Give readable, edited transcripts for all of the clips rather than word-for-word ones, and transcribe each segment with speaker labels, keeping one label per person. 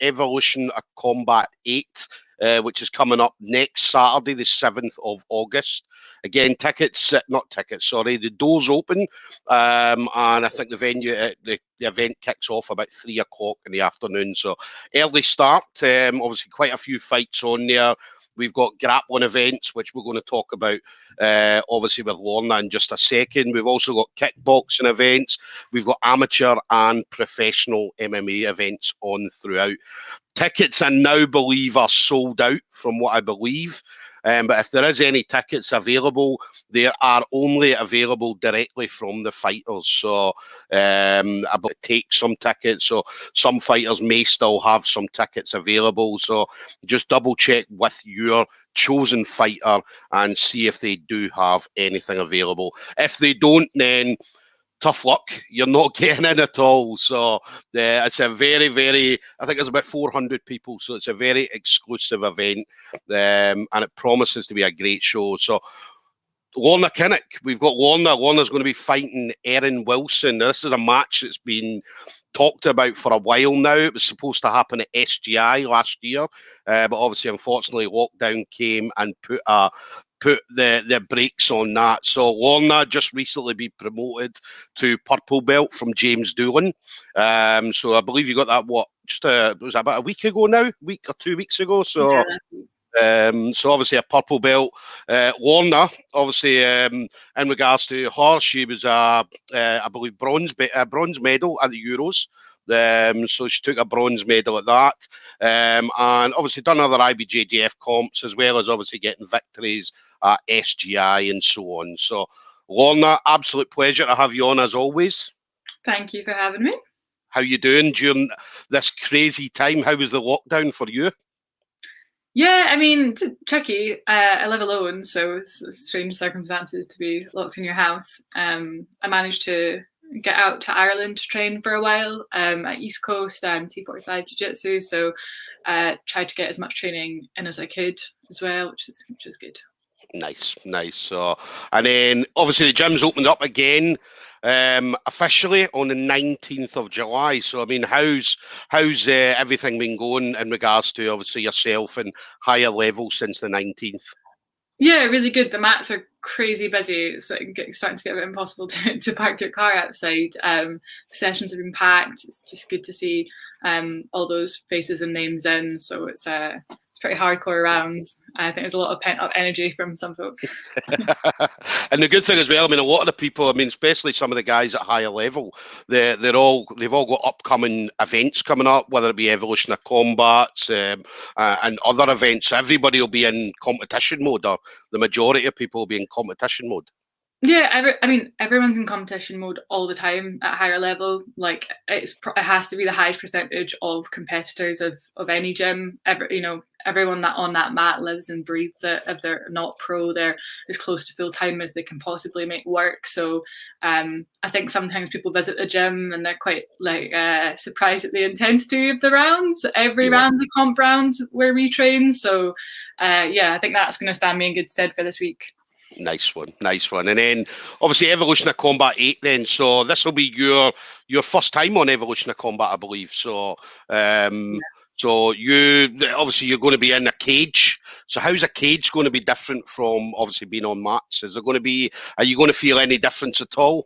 Speaker 1: Evolution of Combat 8, which is coming up next Saturday, the 7th of August. Again, the doors open, and I think the event kicks off about 3 o'clock in the afternoon. So early start, obviously quite a few fights on there. We've got grappling events, which we're going to talk about, obviously, with Lorna in just a second. We've also got kickboxing events. We've got amateur and professional MMA events on throughout. Tickets, I now believe, are sold out from what I believe. But if there is any tickets available, they are only available directly from the fighters. So I take some tickets. So some fighters may still have some tickets available. So just double check with your chosen fighter and see if they do have anything available. If they don't, then tough luck. You're not getting in at all. So it's a very, I think there's about 400 people. So it's a very exclusive event. And it promises to be a great show. So Lorna Kinnoch, we've got Lorna. Lorna's going to be fighting Erin Wilson. Now, this is a match that's been talked about for a while now. It was supposed to happen at SGI last year. But obviously, unfortunately, lockdown came and put the brakes on that. So Lorna just recently been promoted to purple belt from James Doolan. So I believe you got that, was that about a week ago now? Week or 2 weeks ago? So yeah. So obviously a purple belt. Lorna, obviously, in regards to her, she was I believe bronze medal at the Euros. So she took a bronze medal at that, and obviously done other IBJJF comps, as well as obviously getting victories at SGI and so on. So Lorna, absolute pleasure to have you on as always.
Speaker 2: Thank you for having me.
Speaker 1: How you doing during this crazy time? How was the lockdown for you?
Speaker 2: Yeah, I mean, tricky. I live alone, so it's strange circumstances to be locked in your house. I managed to get out to Ireland to train for a while at East Coast and T45 Jiu-Jitsu, so tried to get as much training in as I could as well, which is good. Nice.
Speaker 1: So, and then obviously the gym's opened up again officially on the 19th of July. So I mean, how's everything been going in regards to obviously yourself and higher level since the 19th?
Speaker 2: Yeah, really good. The mats are crazy busy. It's starting to get a bit impossible to park your car outside. Sessions have been packed. It's just good to see all those faces and names in. So it's pretty hardcore around. I think there's a lot of pent up energy from some folk.
Speaker 1: And the good thing as well, I mean, a lot of the people, I mean, especially some of the guys at higher level, they've all got upcoming events coming up, whether it be Evolution of Combats and other events. Everybody will be in competition mode, or the majority of people will be in competition mode.
Speaker 2: Yeah, I mean, everyone's in competition mode all the time at higher level. Like it has to be the highest percentage of competitors of any gym. Everyone that on that mat lives and breathes it. If they're not pro, they're as close to full time as they can possibly make work. So I think sometimes people visit the gym and they're quite surprised at the intensity of the rounds. Every round's a comp round where we train. So I think that's going to stand me in good stead for this week.
Speaker 1: Nice one. And then obviously Evolution of Combat 8 then. So this will be your first time on Evolution of Combat, I believe. So so you're going to be in a cage. So how's a cage going to be different from obviously being on mats? Are you going to feel any difference at all?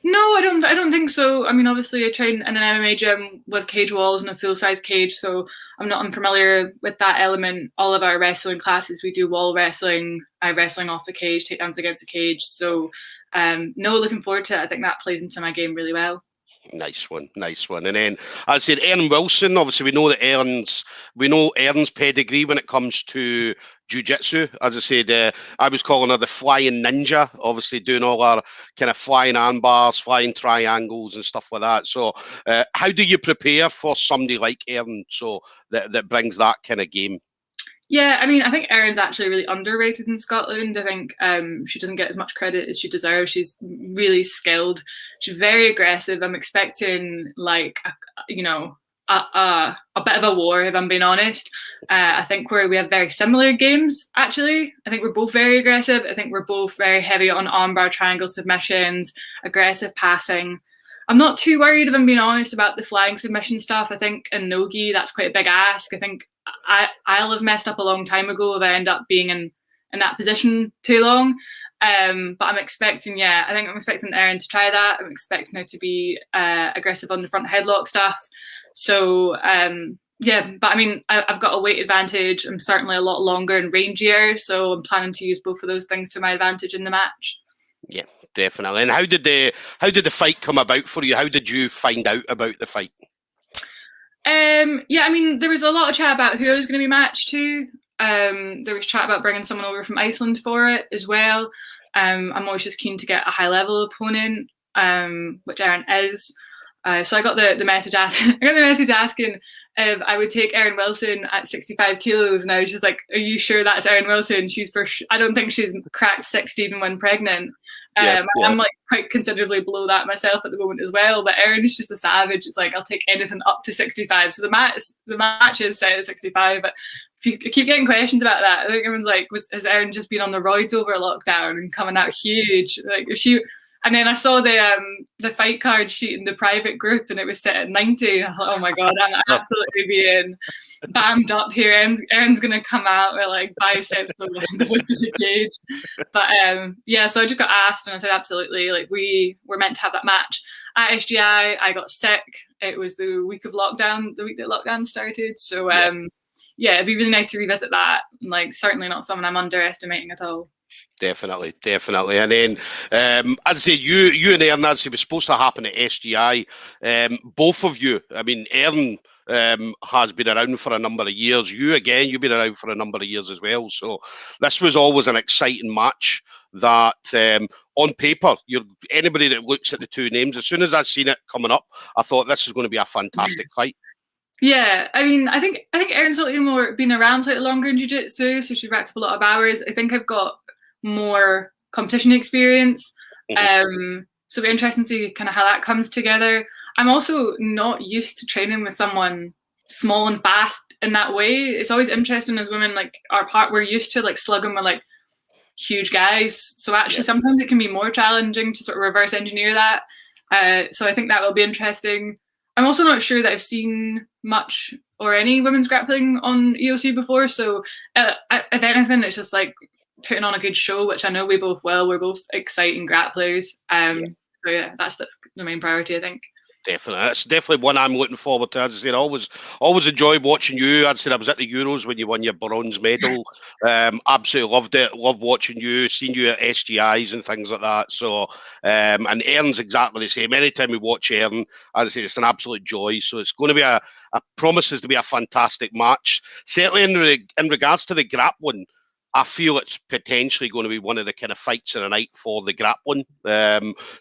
Speaker 2: No, I don't think so. I mean, obviously I train in an MMA gym with cage walls and a full-size cage, so I'm not unfamiliar with that element. All of our wrestling classes, we do wall wrestling, wrestling off the cage, takedowns against the cage. So no, looking forward to it. I think that plays into my game really well.
Speaker 1: Nice one. And then I said Erin Wilson, obviously we know Erin's pedigree when it comes to jiu-jitsu. As I said, I was calling her the flying ninja, obviously doing all our kind of flying arm bars, flying triangles and stuff like that. So how do you prepare for somebody like Erin so that brings that kind of game?
Speaker 2: Yeah, I mean, I think Erin's actually really underrated in Scotland. I think she doesn't get as much credit as she deserves. She's really skilled. She's very aggressive. I'm expecting a bit of a war, if I'm being honest. I think we have very similar games, actually. I think we're both very aggressive. I think we're both very heavy on armbar triangle submissions, aggressive passing. I'm not too worried, if I'm being honest, about the flying submission stuff. I think in no-gi, that's quite a big ask. I think I'll have messed up a long time ago if I end up being in that position too long. But I'm expecting, I think I'm expecting Erin to try that. I'm expecting her to be aggressive on the front headlock stuff. So, but I mean, I've got a weight advantage. I'm certainly a lot longer and rangier, so I'm planning to use both of those things to my advantage in the match.
Speaker 1: Yeah, definitely. And how did the fight come about for you? How did you find out about the fight?
Speaker 2: I mean, there was a lot of chat about who I was going to be matched to. There was chat about bringing someone over from Iceland for it as well. I'm always just keen to get a high level opponent, which Erin is. So I got the message asking if I would take Erin Wilson at 65 kilos, and I was just like, "Are you sure that's Erin Wilson? I don't think she's cracked 60 even when pregnant." I'm like quite considerably below that myself at the moment as well. But Erin is just a savage. It's like I'll take anything up to 65. So the match is set at 65. But I keep getting questions about that. I think everyone's like, has Erin just been on the roids over lockdown and coming out huge? Like if she. And then I saw the fight card sheet in the private group, and it was set at 90. I thought, oh my god, I'm absolutely being bammed up here. Erin's gonna come out with like biceps the width of the cage. But so I just got asked, and I said absolutely. Like we were meant to have that match at SGI. I got sick. It was the week that lockdown started. So it'd be really nice to revisit that. Like certainly not someone I'm underestimating at all.
Speaker 1: Definitely. And then, as I say, you and Erin, as it was supposed to happen at SGI. Both of you, I mean, Erin has been around for a number of years. You've been around for a number of years as well. So this was always an exciting match that, on paper, anybody that looks at the two names, as soon as I seen it coming up, I thought this is going to be a fantastic fight.
Speaker 2: Yeah, I mean, I think Erin's been around slightly longer in jiu-jitsu, so she racked up a lot of hours. I think I've got more competition experience. So it'll be interesting to see kind of how that comes together. I'm also not used to training with someone small and fast in that way. It's always interesting as women, like we're used to like slugging with like huge guys. So actually sometimes it can be more challenging to sort of reverse engineer that. So I think that will be interesting. I'm also not sure that I've seen much or any women's grappling on EOC before. So if anything, it's just like putting on a good show, which I know we both will. We're both exciting grapplers. So yeah, that's the main priority, I think.
Speaker 1: Definitely. That's definitely one I'm looking forward to. As I said, I always enjoy watching you. As I said, I was at the Euros when you won your bronze medal. Absolutely loved it. Loved watching you, seeing you at SGIs and things like that. So, and Erin's exactly the same. Anytime we watch Erin, as I say, it's an absolute joy. So it's going to be promises to be a fantastic match. Certainly in regards to the grappling, I feel it's potentially going to be one of the kind of fights of the night for the grappling.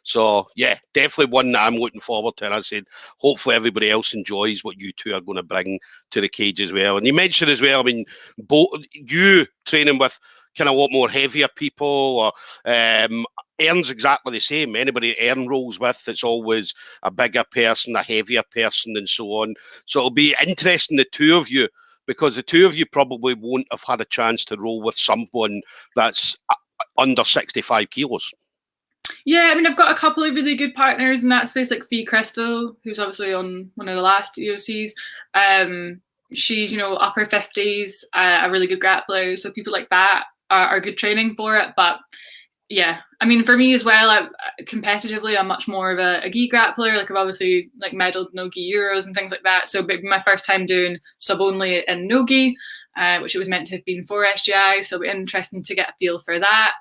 Speaker 1: So, yeah, definitely one that I'm looking forward to. And as I said, hopefully everybody else enjoys what you two are going to bring to the cage as well. And you mentioned as well, I mean, both you training with kind of a lot more heavier people, or Erin's exactly the same. Anybody Erin rolls with, it's always a bigger person, a heavier person, and so on. So it'll be interesting, the two of you, because the two of you probably won't have had a chance to roll with someone that's under 65 kilos.
Speaker 2: Yeah, I mean, I've got a couple of really good partners in that space, like Fee Crystal, who's obviously on one of the last EOCs. She's, upper 50s, a really good grappler. So people like that are good training for it. But yeah, I mean, for me as well, competitively, I'm much more of a gi grappler. Like I've obviously like medaled no-gi Euros and things like that. So it'd be my first time doing sub only in no-gi, which it was meant to have been for SGI. So it'll be interesting to get a feel for that.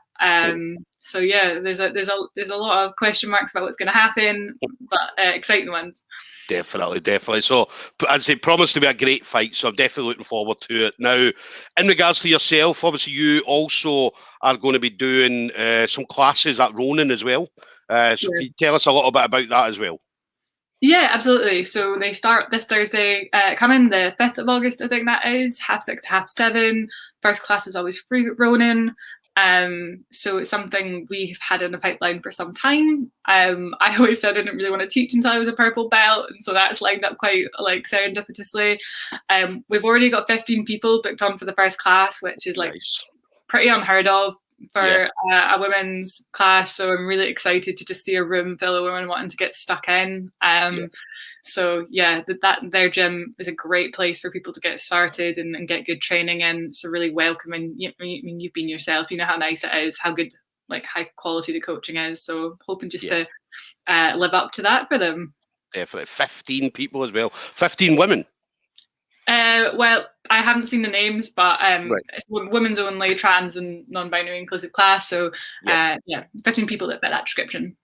Speaker 2: So yeah, there's a lot of question marks about what's going to happen, but exciting ones.
Speaker 1: Definitely. So, as I say, promised to be a great fight. So I'm definitely looking forward to it. Now, in regards to yourself, obviously you also are going to be doing some classes at Ronin as well. So can you tell us a little bit about that as well?
Speaker 2: Yeah, absolutely. So they start this Thursday, coming the 5th of August, I think that is, 6:30 to 7:30. First class is always free at Ronin. So it's something we've had in the pipeline for some time. I always said I didn't really want to teach until I was a purple belt, and so that's lined up quite like serendipitously. We've already got 15 people booked on for the first class, which is like nice. Pretty unheard of for a women's class, so I'm really excited to just see a room full of women wanting to get stuck in. So yeah, that their gym is a great place for people to get started and get good training in. It's a really welcoming. I mean, you've been yourself, you know how nice it is, how good, like high quality the coaching is. So hoping just to live up to that for them.
Speaker 1: Definitely. 15 people as well. 15 women.
Speaker 2: Well, I haven't seen the names, but it's women's only, trans and non-binary inclusive class. So 15 people that fit that description.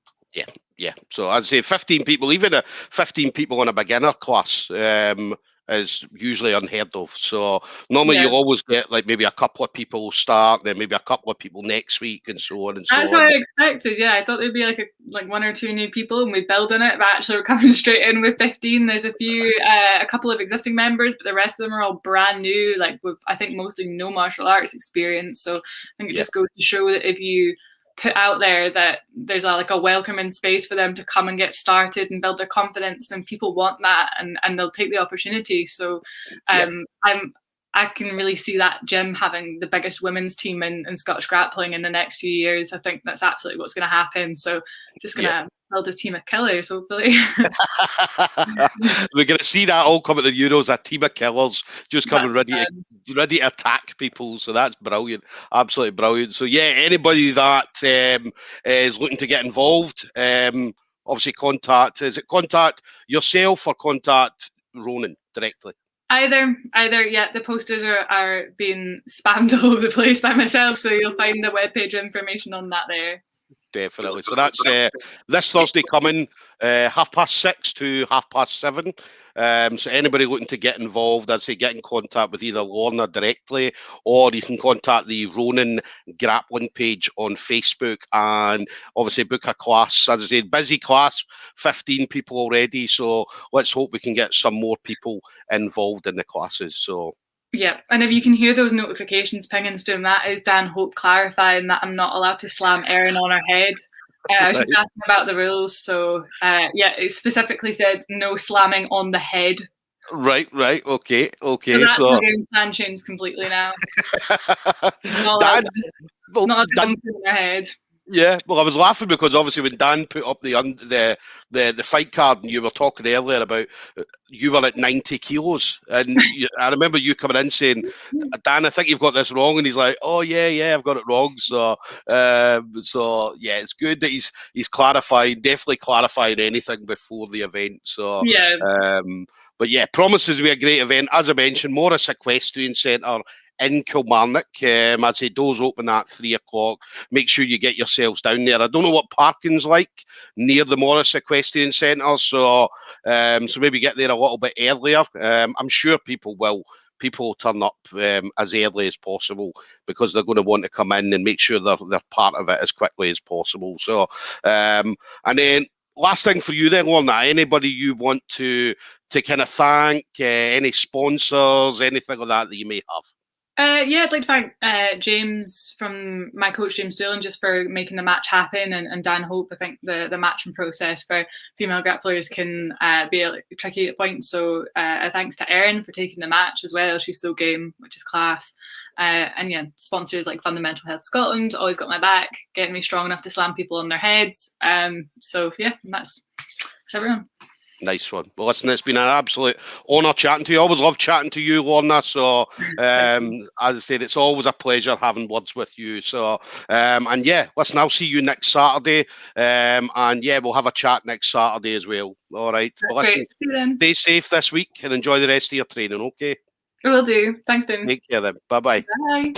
Speaker 1: Yeah. So I'd say 15 people, even 15 people in a beginner class is usually unheard of. So normally you'll always get like maybe a couple of people start, then maybe a couple of people next week, and so on and so on.
Speaker 2: That's what I expected. Yeah, I thought there'd be like one or two new people and we build on it, but actually we're coming straight in with 15. There's a couple of existing members, but the rest of them are all brand new, like with, I think, mostly no martial arts experience. So I think it just goes to show that if you put out there that there's a welcoming space for them to come and get started and build their confidence, then people want that and they'll take the opportunity. So I can really see that gym having the biggest women's team in Scottish grappling in the next few years. I think that's absolutely what's going to happen. So just going to build a team of killers, hopefully.
Speaker 1: We're going to see that all come at the Euros, a team of killers just coming ready to attack people. So that's brilliant, absolutely brilliant. So yeah, anybody that is looking to get involved, obviously contact yourself or contact Ronan directly?
Speaker 2: Either, yeah. The posters are being spammed all over the place by myself, so you'll find the webpage information on that there.
Speaker 1: Definitely. So that's this Thursday coming, 6:30 to 7:30. So anybody looking to get involved, I'd say get in contact with either Lorna directly, or you can contact the Ronan Grappling page on Facebook, and obviously book a class. As I said, busy class, 15 people already. So let's hope we can get some more people involved in the classes. So.
Speaker 2: Yeah, and if you can hear those notifications pinging through, that is Dan Hope clarifying that I'm not allowed to slam Erin on her head. I was just asking about the rules, so it specifically said no slamming on the head.
Speaker 1: Right, okay.
Speaker 2: So that's the game plan changed completely now. Not allowed to bump in her head.
Speaker 1: Yeah, well, I was laughing because obviously when Dan put up the fight card, and you were talking earlier about you were at 90 kilos, and I remember you coming in saying, Dan, I think you've got this wrong, and he's like, oh yeah, I've got it wrong. So yeah, it's good that he's clarifying, definitely clarifying anything before the event. So but yeah, promises to be a great event. As I mentioned, Morris Equestrian Centre in Kilmarnock. I'd say doors open at 3:00. Make sure you get yourselves down there. I don't know what parking's like near the Morris Equestrian Centre, so maybe get there a little bit earlier. I'm sure people will turn up as early as possible because they're going to want to come in and make sure they're part of it as quickly as possible. So, and then last thing for you then, Lorna, anybody you want to kind of thank, any sponsors, anything like that you may have?
Speaker 2: I'd like to thank James, from my coach James Doolan, just for making the match happen, and Dan Hope. I think the matching process for female grapplers can be tricky at points, so thanks to Erin for taking the match as well. She's so game, which is class. And yeah, sponsors like Fundamental Health Scotland always got my back, getting me strong enough to slam people on their heads. So yeah, that's everyone.
Speaker 1: Nice one. Well, listen, it's been an absolute honour chatting to you. I always love chatting to you, Lorna. So, as I said, it's always a pleasure having words with you. So, and yeah, listen, I'll see you next Saturday. And yeah, we'll have a chat next Saturday as well. All right. Well, listen, stay safe this week and enjoy the rest of your training, okay?
Speaker 2: I will do. Thanks, Tim.
Speaker 1: Take care then. Bye-bye.
Speaker 2: Bye.